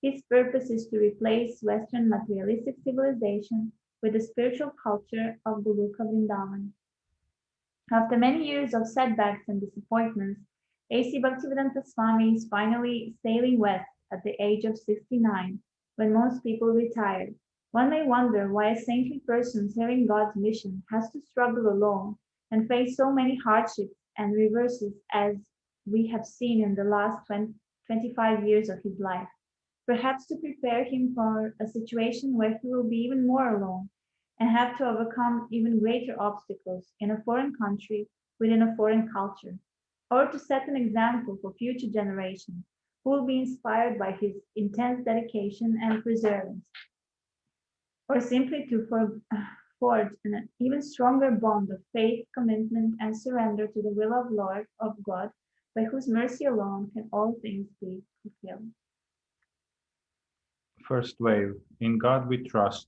His purpose is to replace Western materialistic civilization with the spiritual culture of the Loka Vrindavan. After many years of setbacks and disappointments, A.C. Bhaktivedanta Swami is finally sailing west at the age of 69, when most people retire. One may wonder why a saintly person serving God's mission has to struggle alone and face so many hardships and reverses as we have seen in the last 25 years of his life. Perhaps to prepare him for a situation where he will be even more alone and have to overcome even greater obstacles in a foreign country within a foreign culture, or to set an example for future generations who will be inspired by his intense dedication and perseverance, or simply to forge an even stronger bond of faith, commitment, and surrender to the will of Lord of God, by whose mercy alone can all things be fulfilled. First wave. In God we trust.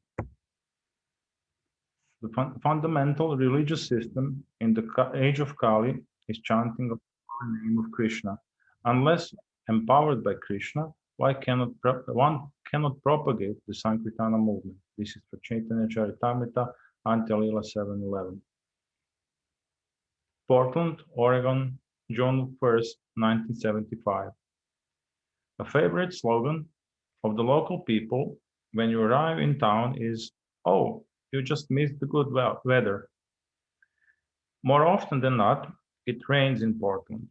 The fundamental religious system in the age of Kali is chanting of the name of Krishna. Unless empowered by Krishna, one cannot propagate the Sankirtana movement. This is for Chaitanya Charitamrita, Antya-lila 7:11. Portland, Oregon, June 1st, 1975. A favorite slogan of the local people when you arrive in town is, "Oh, you just missed the good weather." More often than not, it rains in Portland.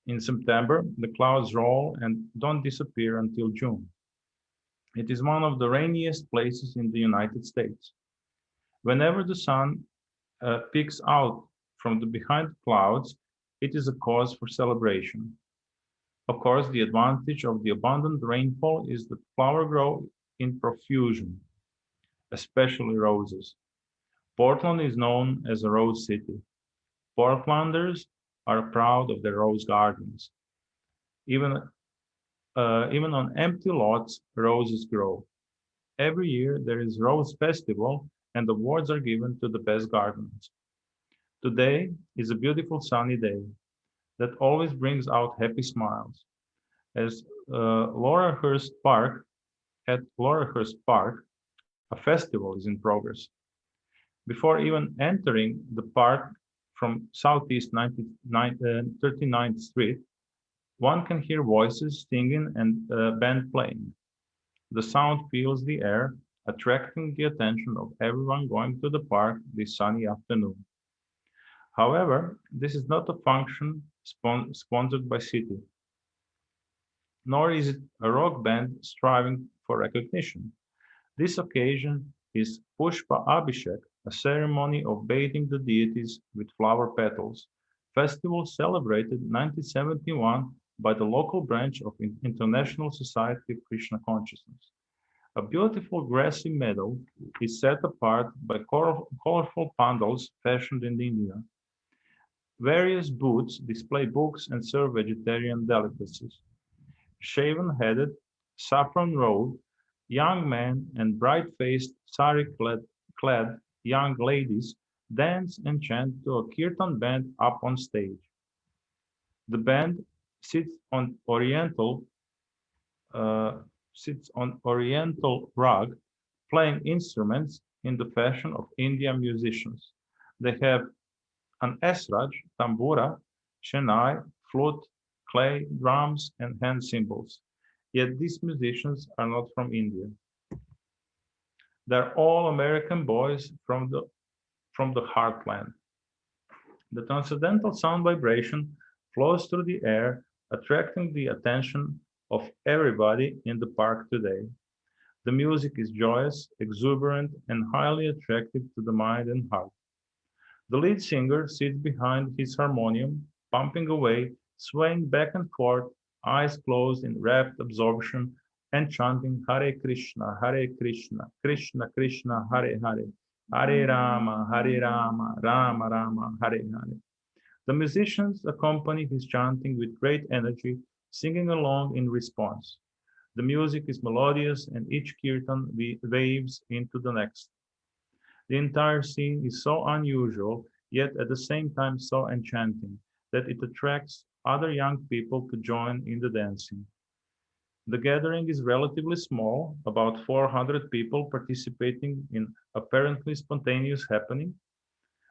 In September, the clouds roll and don't disappear until June. It is one of the rainiest places in the United States. Whenever the sun peeks out from the behind clouds, it is a cause for celebration. Of course, the advantage of the abundant rainfall is that flowers grow in profusion, especially roses. Portland is known as a rose city. Portlanders are proud of their rose gardens. Even on empty lots, roses grow. Every year there is Rose Festival and awards are given to the best gardeners. Today is a beautiful sunny day that always brings out happy smiles. As Laurelhurst Park, at Laurelhurst Park, a festival is in progress. Before even entering the park from Southeast 39th Street, one can hear voices singing and a band playing. The sound fills the air, attracting the attention of everyone going to the park this sunny afternoon. However, this is not a function sponsored by city, nor is it a rock band striving for recognition. This occasion is Pushpa Abhishek, a ceremony of bathing the deities with flower petals. Festival celebrated 1971 by the local branch of International Society of Krishna Consciousness. A beautiful grassy meadow is set apart by colorful pandals fashioned in India. Various booths display books and serve vegetarian delicacies. Shaven-headed, saffron-robed young men and bright-faced sari-clad young ladies dance and chant to a kirtan band up on stage. The band sits on oriental rug, playing instruments in the fashion of Indian musicians. They have an esraj, tambura, shenai, flute, clay, drums, and hand cymbals. Yet these musicians are not from India. They're all American boys from the heartland. The transcendental sound vibration flows through the air, attracting the attention of everybody in the park today. The music is joyous, exuberant, and highly attractive to the mind and heart. The lead singer sits behind his harmonium, pumping away, swaying back and forth, eyes closed in rapt absorption and chanting Hare Krishna, Krishna Krishna, Hare Hare, Hare Rama, Rama Rama, Hare Hare. The musicians accompany his chanting with great energy, singing along in response. The music is melodious and each kirtan waves into the next. The entire scene is so unusual, yet at the same time so enchanting, that it attracts other young people to join in the dancing. The gathering is relatively small, about 400 people participating in apparently spontaneous happening.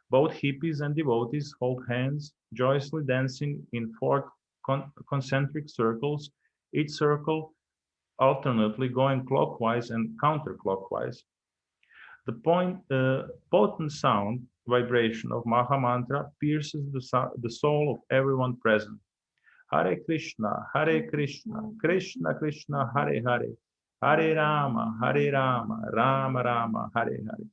Both hippies and devotees hold hands, joyously dancing in four concentric circles, each circle alternately going clockwise and counterclockwise. The potent sound vibration of Maha Mantra pierces the soul of everyone present. Hare Krishna, Krishna Krishna, Hare Hare, Hare Rama, Rama Rama, Hare Hare.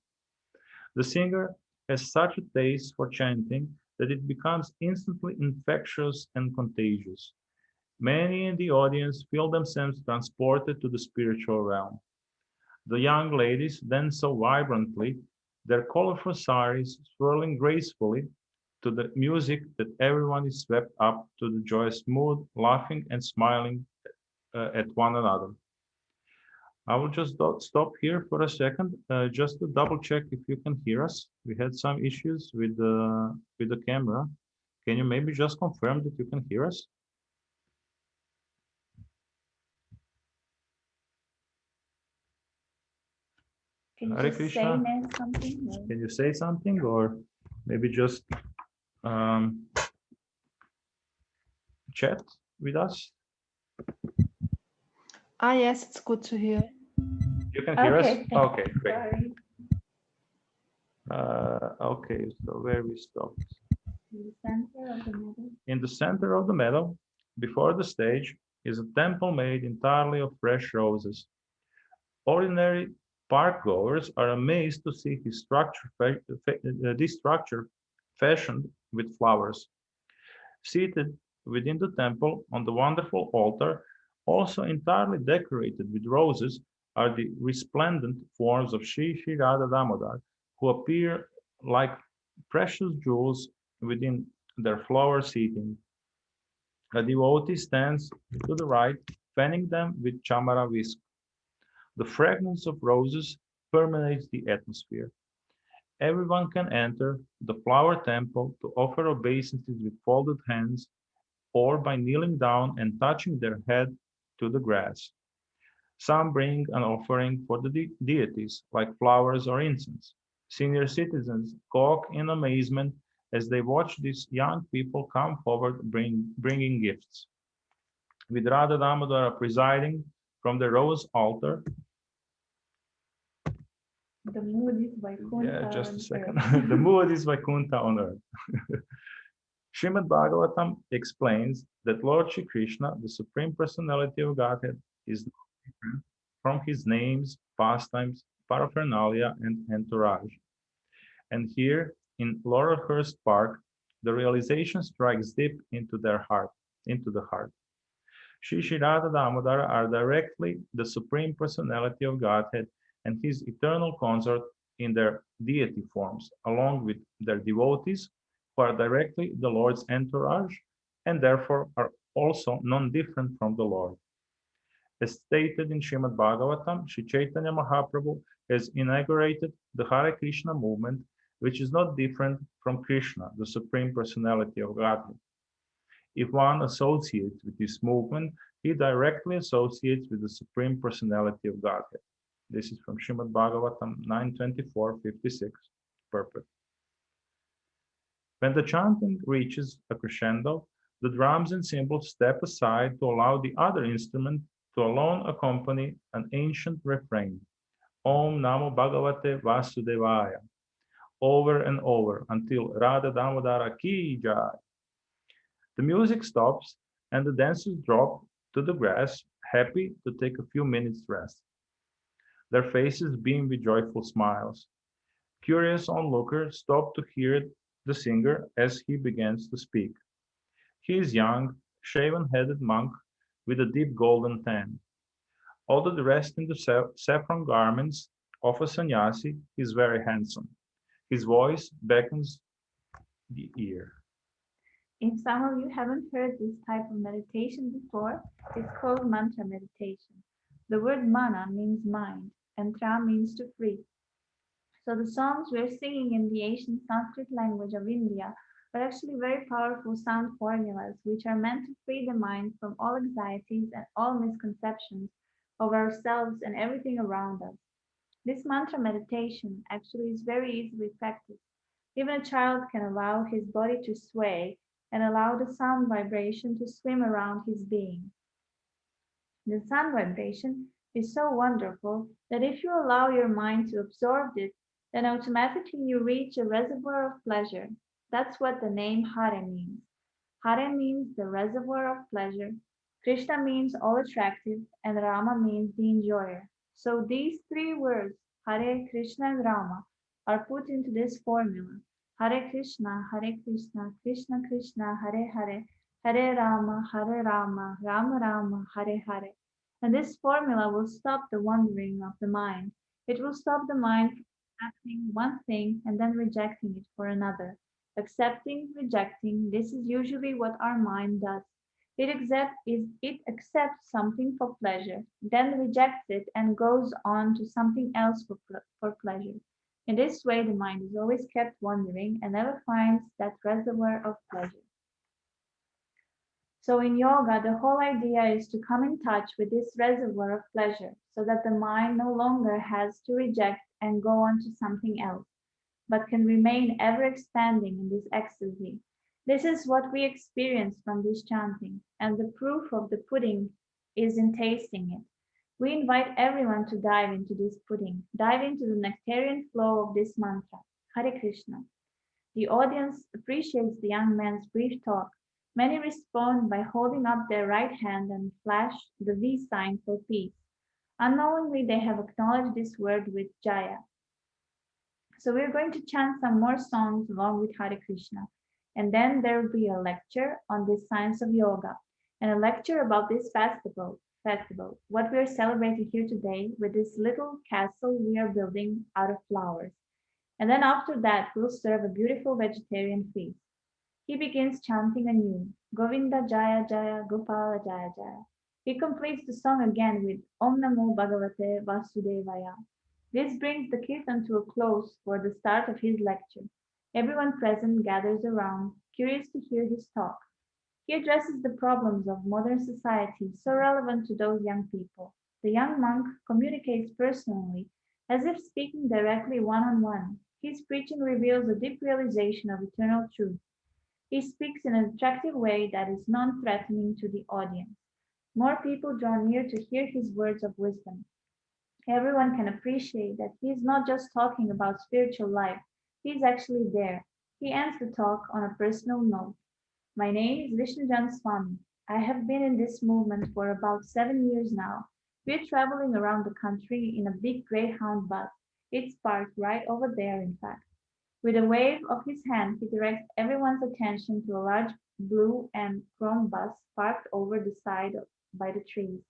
The singer has such a taste for chanting that it becomes instantly infectious and contagious. Many in the audience feel themselves transported to the spiritual realm. The young ladies dance so vibrantly, their colorful saris swirling gracefully to the music that everyone is swept up to the joyous mood, laughing and smiling at one another. I will just stop here for a second, just to double check if you can hear us. We had some issues with the camera. Can you maybe just confirm that you can hear us? Can you Hare just say Krishna. something? No. Can you say something, or maybe just chat with us? Yes, it's good to hear. You can hear us? Okay. Okay, great. Sorry. Okay, so where we stopped? In the center of the middle. In the center of the meadow, before the stage, is a temple made entirely of fresh roses. Ordinary park-goers are amazed to see this structure fashioned with flowers. Seated within the temple on the wonderful altar, also entirely decorated with roses, are the resplendent forms of Sri Radha Damodara, who appear like precious jewels within their flower seating. A devotee stands to the right, fanning them with chamara whisk. The fragrance of roses permeates the atmosphere. Everyone can enter the flower temple to offer obeisances with folded hands or by kneeling down and touching their head to the grass. Some bring an offering for the deities, like flowers or incense. Senior citizens gawk in amazement as they watch these young people come forward bringing gifts. With Radha Damodara presiding from the rose altar. The mood is Vaikuntha. Yeah, just a second. The mood is Vaikuntha on earth. Srimad Bhagavatam explains that Lord Shri Krishna, the Supreme Personality of Godhead, is not different from his names, pastimes, paraphernalia, and entourage. And here in Laurelhurst Park, the realization strikes deep into the heart. Shri Radha Damodara are directly the Supreme Personality of Godhead and his eternal consort in their deity forms, along with their devotees, who are directly the Lord's entourage and therefore are also non-different from the Lord. As stated in Srimad Bhagavatam, Sri Chaitanya Mahaprabhu has inaugurated the Hare Krishna movement, which is not different from Krishna, the Supreme Personality of Godhead. If one associates with this movement, he directly associates with the Supreme Personality of Godhead. This is from Srimad Bhagavatam 9:24-56, purport. When the chanting reaches a crescendo, the drums and cymbals step aside to allow the other instrument to alone accompany an ancient refrain, Om Namo Bhagavate Vasudevaya, over and over until Radha Damodara Ki Jai. The music stops and the dancers drop to the grass, happy to take a few minutes rest. Their faces beam with joyful smiles. Curious onlookers stop to hear the singer as he begins to speak. He is young, shaven-headed monk with a deep golden tan. Although dressed in the saffron garments of a sannyasi, he is very handsome. His voice beckons the ear. If some of you haven't heard this type of meditation before, it's called mantra meditation. The word mana means mind, and tra means to free. So the songs we're singing in the ancient Sanskrit language of India are actually very powerful sound formulas which are meant to free the mind from all anxieties and all misconceptions of ourselves and everything around us. This mantra meditation actually is very easily practiced. Even a child can allow his body to sway and allow the sound vibration to swim around his being. The sound vibration is so wonderful that if you allow your mind to absorb it, then automatically you reach a reservoir of pleasure. That's what the name Hare means. Hare means the reservoir of pleasure, Krishna means all attractive, and Rama means the enjoyer. So these three words, Hare, Krishna, and Rama, are put into this formula. Hare Krishna, Krishna Krishna, Hare Hare, Hare Rama, Rama Rama, Hare Hare. And this formula will stop the wandering of the mind. It will stop the mind from accepting one thing and then rejecting it for another. Accepting, rejecting, this is usually what our mind does. It accepts something for pleasure, then rejects it and goes on to something else for pleasure. In this way, the mind is always kept wandering and never finds that reservoir of pleasure. So in yoga, the whole idea is to come in touch with this reservoir of pleasure so that the mind no longer has to reject and go on to something else, but can remain ever expanding in this ecstasy. This is what we experience from this chanting, and the proof of the pudding is in tasting it. We invite everyone to dive into this pudding, dive into the nectarian flow of this mantra, Hare Krishna. The audience appreciates the young man's brief talk. Many respond by holding up their right hand and flash the V sign for peace. Unknowingly, they have acknowledged this word with Jaya. So we're going to chant some more songs along with Hare Krishna. And then there will be a lecture on the science of yoga and a lecture about this festival, what we are celebrating here today with this little castle we are building out of flowers. And then after that, we'll serve a beautiful vegetarian feast. He begins chanting anew, Govinda Jaya Jaya, Gopala Jaya Jaya. He completes the song again with Om Namo Bhagavate Vasudevaya. This brings the kirtan to a close for the start of his lecture. Everyone present gathers around, curious to hear his talk. He addresses the problems of modern society so relevant to those young people. The young monk communicates personally, as if speaking directly one-on-one. His preaching reveals a deep realization of eternal truth. He speaks in an attractive way that is non-threatening to the audience. More people draw near to hear his words of wisdom. Everyone can appreciate that he is not just talking about spiritual life, he is actually there. He ends the talk on a personal note. My name is Vishnujan Swami. I have been in this movement for about 7 years now. We're traveling around the country in a big Greyhound bus. It's parked right over there, in fact. With a wave of his hand, he directs everyone's attention to a large blue and chrome bus parked over the side by the trees.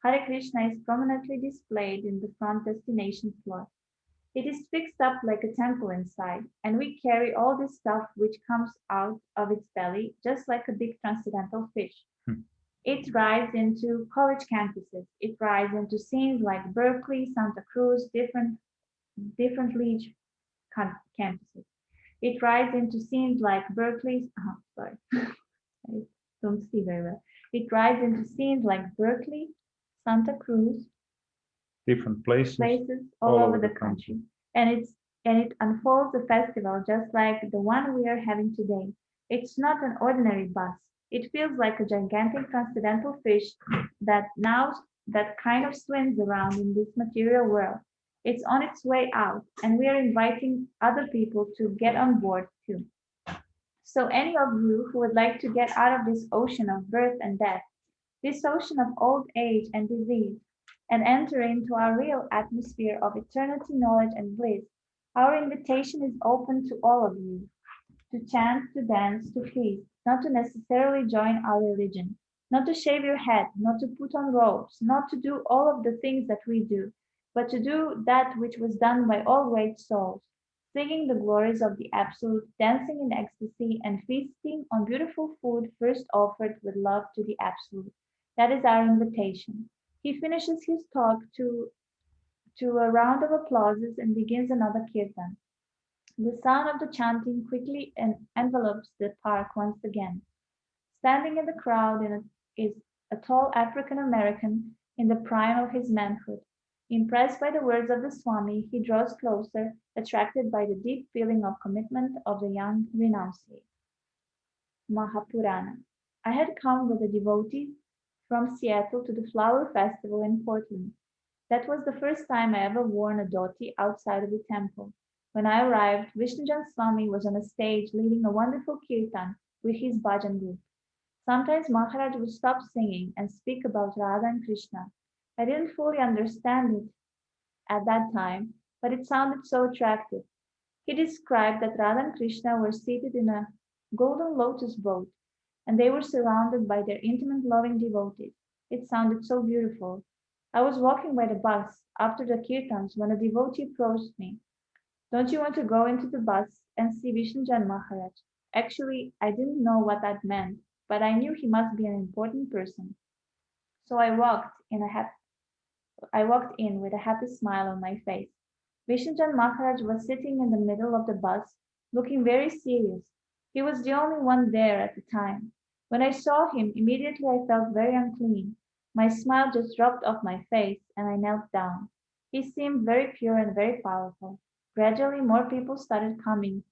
Hare Krishna is prominently displayed in the front destination slot. It is fixed up like a temple inside, and we carry all this stuff which comes out of its belly, just like a big transcendental fish. It rides into college campuses. It rides into scenes like Berkeley, Santa Cruz, different campuses. It rides into scenes like Berkeley. Sorry, I don't see very well. It rides into scenes like Berkeley, Santa Cruz, Different places all over the country. And it unfolds a festival just like the one we are having today. It's not an ordinary bus. It feels like a gigantic transcendental fish that kind of swims around in this material world. It's on its way out, and we are inviting other people to get on board too. So any of you who would like to get out of this ocean of birth and death, this ocean of old age and disease, and enter into our real atmosphere of eternity, knowledge, and bliss, our invitation is open to all of you, to chant, to dance, to feast, not to necessarily join our religion. not to shave your head, not to put on robes, not to do all of the things that we do, but to do that which was done by all great souls, singing the glories of the Absolute, dancing in ecstasy, and feasting on beautiful food first offered with love to the Absolute. That is our invitation. He finishes his talk to a round of applauses and begins another kirtan. The sound of the chanting quickly envelops the park once again. Standing in the crowd is a tall African American in the prime of his manhood. Impressed by the words of the Swami, he draws closer, attracted by the deep feeling of commitment of the young renunciate. Mahapurana. I had come with a devotee from Seattle to the Flower Festival in Portland. That was the first time I ever worn a dhoti outside of the temple. When I arrived, Vishnujan Swami was on a stage leading a wonderful kirtan with his bhajan group. Sometimes Maharaj would stop singing and speak about Radha and Krishna. I didn't fully understand it at that time, but it sounded so attractive. He described that Radha and Krishna were seated in a golden lotus boat, and they were surrounded by their intimate loving devotees. It sounded so beautiful. I was walking by the bus after the kirtans when a devotee approached me. Don't you want to go into the bus and see Vishnujan Maharaj? Actually, I didn't know what that meant, but I knew he must be an important person. So I walked in with a happy smile on my face. Vishnujan Maharaj was sitting in the middle of the bus, looking very serious. He was the only one there at the time. When I saw him, immediately I felt very unclean. My smile just dropped off my face, and I knelt down. He seemed very pure and very powerful. Gradually, more people started coming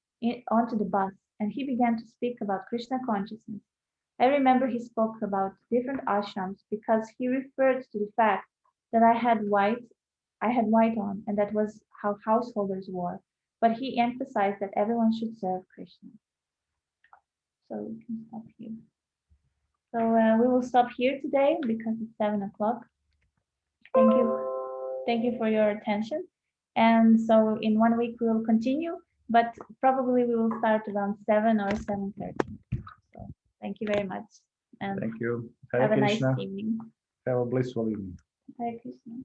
onto the bus, and he began to speak about Krishna consciousness. I remember he spoke about different ashrams because he referred to the fact that I had white on, and that was how householders wore. But he emphasized that everyone should serve Krishna. So we can stop here. So we will stop here today because it's 7 o'clock. Thank you for your attention. And so in 1 week we will continue, but probably we will start around 7 or 7:30. So thank you very much, and Thank you. have Hare a Krishna. nice evening. Have a blissful evening. Hare Krishna.